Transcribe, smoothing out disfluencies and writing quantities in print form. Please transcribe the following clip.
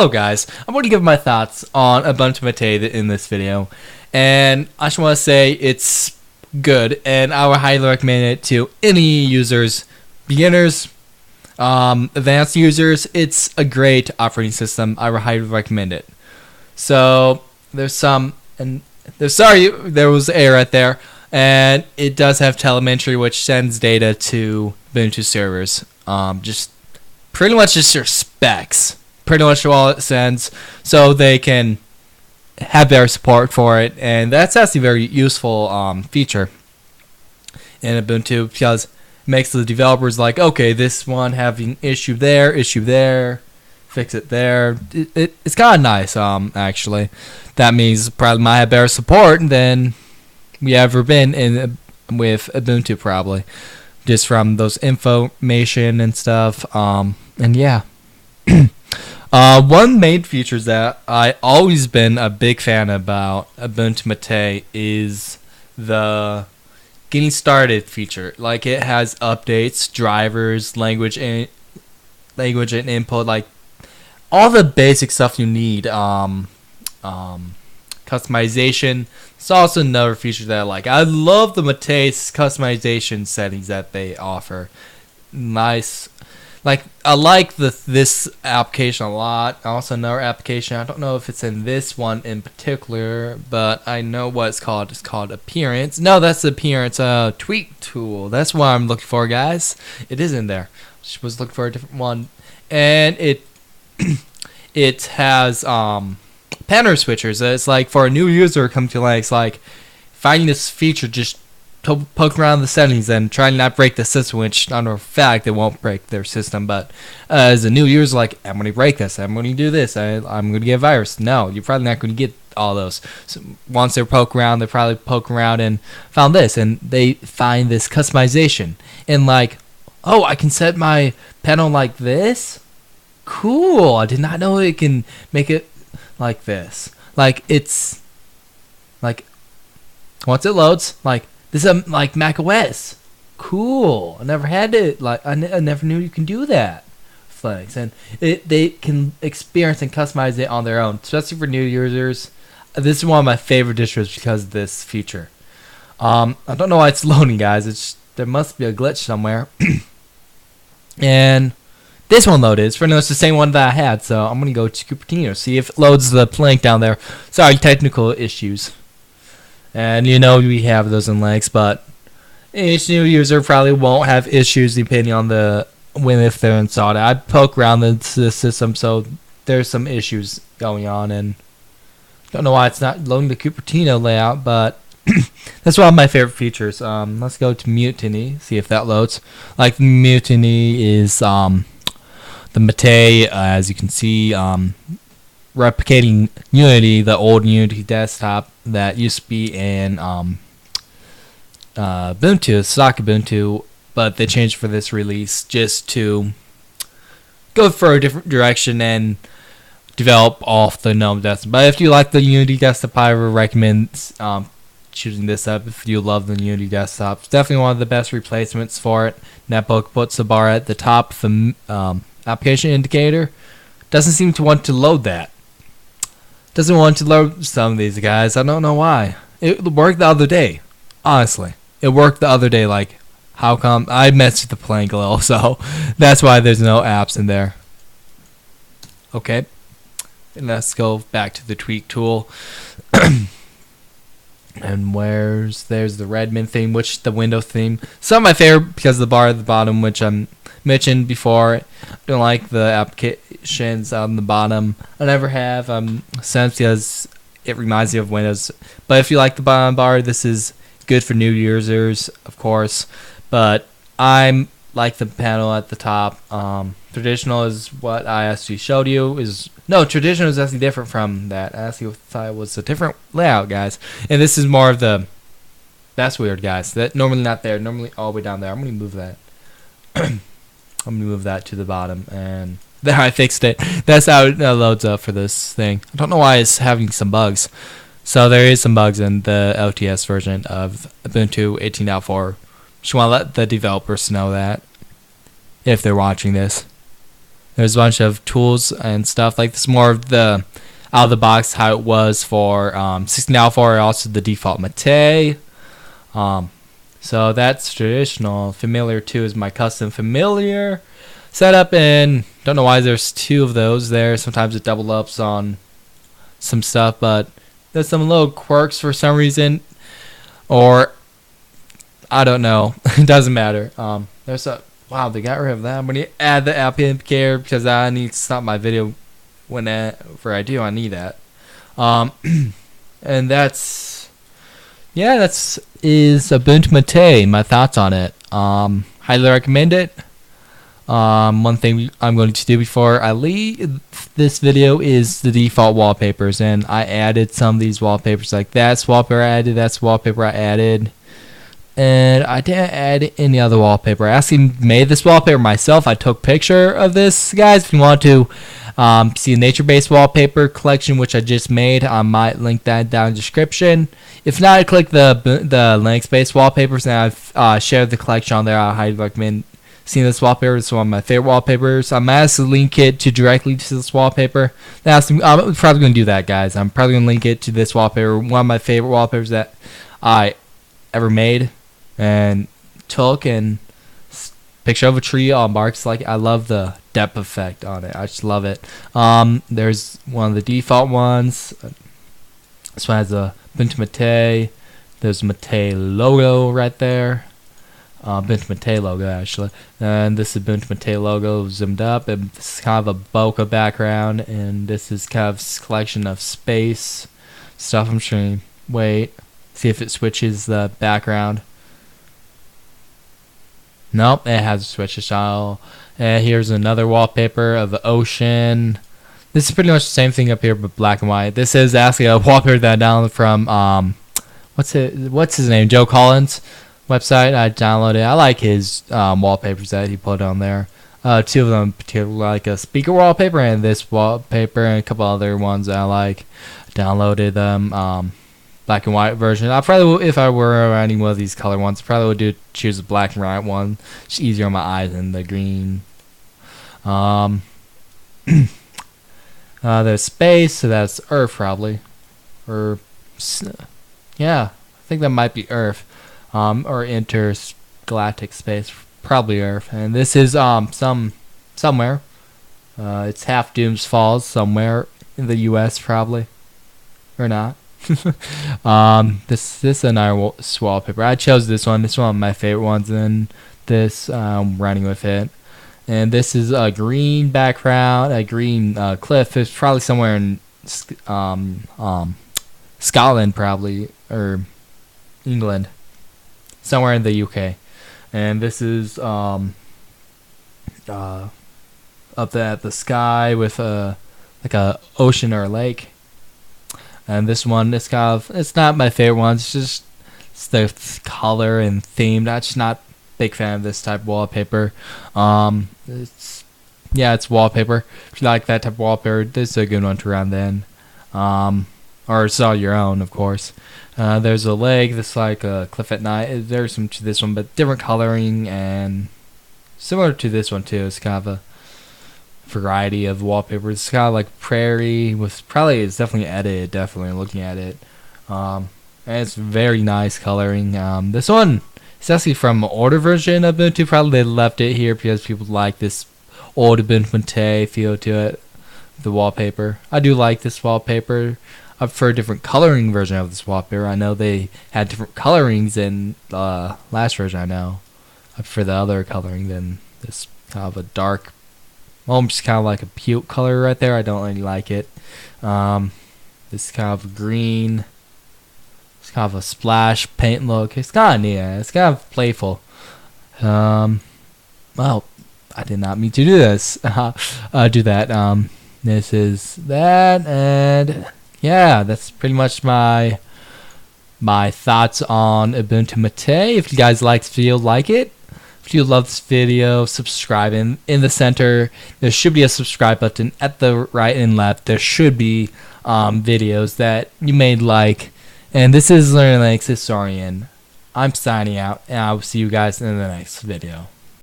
Hello guys, I'm going to give my thoughts on Ubuntu Mate in this video, and I just want to say it's good, and I would highly recommend it to any users, beginners, advanced users. It's a great operating system. I would highly recommend it. So there was error right there, and it does have telemetry which sends data to Ubuntu servers. Just pretty much just your specs. Pretty much all it sends, so they can have their support for it, and that's actually a very useful feature in Ubuntu because it makes the developers like, okay, this one having issue there, fix it there. It's kind of nice, actually. That means probably might have better support than we ever been in with Ubuntu, probably, just from those information and stuff. And yeah. One main feature that I always been a big fan about Ubuntu Mate is the getting started feature. Like, it has updates, drivers, language and input, like all the basic stuff you need. Customization. It's also another feature that I like. I love the Mate's customization settings that they offer. Nice. Like, I like this application a lot. Also, another application, I don't know if it's in this one in particular, but I know what it's called. It's called Appearance. No, that's the Appearance tweak tool. That's what I'm looking for, guys. It is in there. I was looking for a different one, and it it has pattern switchers. It's like for a new user come to like, it's like finding this feature, just poke around the settings and try not to break the system, which I know for a fact it won't break their system, but as a new user, like, I'm going to break this, I'm going to do this, I'm going to get a virus. No, you're probably not going to get all those. So once they poke around, they probably poke around and found this, and they find this customization, and like, oh, I can set my panel like this? Cool, I did not know it can make it like this. Like, it's, like, once it loads, like, this is like Mac OS. Cool. I never had it. Like, I never knew you can do that. Thanks. And they can experience and customize it on their own, especially for new users. This is one of my favorite distros because of this feature. I don't know why it's loading, guys. There must be a glitch somewhere. And this one loaded. It's pretty much the same one that I had. So I'm gonna go to Cupertino, see if it loads the link down there. Sorry, technical issues. And you know we have those in links, but each new user probably won't have issues depending on if they're installed. I poke around the system, so there's some issues going on, and don't know why it's not loading the Cupertino layout, but that's one of my favorite features. Let's go to Mutiny, see if that loads. Like, Mutiny is the Mate, as you can see, replicating Unity, the old Unity desktop that used to be in Ubuntu, stock Ubuntu, but they changed for this release just to go for a different direction and develop off the GNOME desktop. But if you like the Unity desktop, I would recommend choosing this up if you love the Unity desktop. It's definitely one of the best replacements for it. Netbook puts the bar at the top of the application indicator. Doesn't seem to want to load that. Doesn't want to load some of these, guys. I don't know why. It worked the other day. Honestly. It worked the other day. Like, how come? I messed with the plank a little, so that's why there's no apps in there. Okay. And let's go back to the tweak tool. And there's the Redmond theme, which the window theme. Some of my favorite because of the bar at the bottom, which I mentioned before. I don't like the applications on the bottom. I never have since, because it reminds me of Windows. But if you like the bottom bar, this is good for new users, of course. But I'm like the panel at the top. Traditional is what I actually showed you. Traditional is actually different from that. I actually thought it was a different layout, guys. And this is more of the. That's weird, guys. That normally not there. Normally all the way down there. I'm gonna move that. I'm gonna move that to the bottom, and there, I fixed it. That's how it loads up for this thing. I don't know why it's having some bugs. So there is some bugs in the LTS version of Ubuntu 18.4. Just want to let the developers know that if they're watching this. There's a bunch of tools and stuff. Like this, more of the out of the box how it was for 16 Alpha, or also the default Mate. So that's traditional. Familiar 2 is my custom familiar setup, and don't know why there's 2 of those there. Sometimes it double ups on some stuff, but there's some little quirks for some reason, or I don't know. It doesn't matter. There's a wow, they got rid of that. When you add the app indicator, because I need to stop my video whenever I do, I need that. And that's is Ubuntu Mate. My thoughts on it. Highly recommend it. One thing I'm going to do before I leave this video is the default wallpapers, and I added some of these wallpapers. Like that's wallpaper I added, that's wallpaper I added, and I didn't add any other wallpaper. I actually made this wallpaper myself. I took a picture of this, guys. If you want to see a nature-based wallpaper collection, which I just made, I might link that down in the description. If not, click the Linux-based wallpapers, and I've shared the collection on there. I highly recommend seeing this wallpaper. It's one of my favorite wallpapers. I'm going to link it directly to this wallpaper. I'm probably going to do that, guys. I'm probably going to link it to this wallpaper. One of my favorite wallpapers that I ever made and took, and picture of a tree on barks. Like, I love the depth effect on it. I just love it. There's one of the default ones. This one has a Ubuntu Mate. There's a Mate logo right there. Ubuntu Mate logo, actually. And this is Ubuntu Mate logo zoomed up. And this is kind of a bokeh background. And this is kind of a collection of space stuff. I'm sure. Wait. See if it switches the background. Nope, it has a switch to style. And here's another wallpaper of the ocean. This is pretty much the same thing up here, but black and white. This is actually a wallpaper that I downloaded from what's his name? Joe Collins website. I downloaded it. I like his wallpapers that he put on there. 2 of them particularly, like a speaker wallpaper and this wallpaper, and a couple other ones that I like. Downloaded them. Black and white version. I probably, if I were writing one of these color ones, probably would choose a black and white one. It's easier on my eyes than the green. There's space, so that's Earth probably, or yeah, I think that might be Earth, or intergalactic space, probably Earth. And this is somewhere. It's Half Doom's Falls somewhere in the U.S. probably, or not. This is another wallpaper. I chose this one. This is one of my favorite ones, and this running with it. And this is a green background, a green cliff. It's probably somewhere in Scotland, probably, or England, somewhere in the UK. And this is up there at the sky with like a ocean or a lake. And this one is it's not my favorite one. It's just the color and theme. I'm just not a big fan of this type of wallpaper. It's wallpaper. If you like that type of wallpaper, this is a good one to run then. Or sell your own, of course. There's a lake. This is like a cliff at night. There's some to this one, but different coloring and similar to this one too. It's kind of a variety of wallpapers. It's kind of like prairie with it's definitely edited, definitely looking at it. And it's very nice coloring. This one is actually from an older version of Ubuntu. Probably they left it here because people like this old Ubuntu Mate feel to it, the wallpaper. I do like this wallpaper. I prefer a different coloring version of this wallpaper. I know they had different colorings in the last version. I know I prefer the other coloring than this kind of a dark, just kind of like a puke color right there. I don't really like it. This kind of green. It's kind of a splash paint look. It's kind of neat. It's kind of playful. Well, I did not mean to do this. Do that. This is that, and yeah, that's pretty much my thoughts on Ubuntu Mate. If you guys like this video, like it. If you love this video, subscribe. In the center, there should be a subscribe button. At the right and left, there should be videos that you may like. And this is Learning Linux Historian. I'm signing out, and I will see you guys in the next video.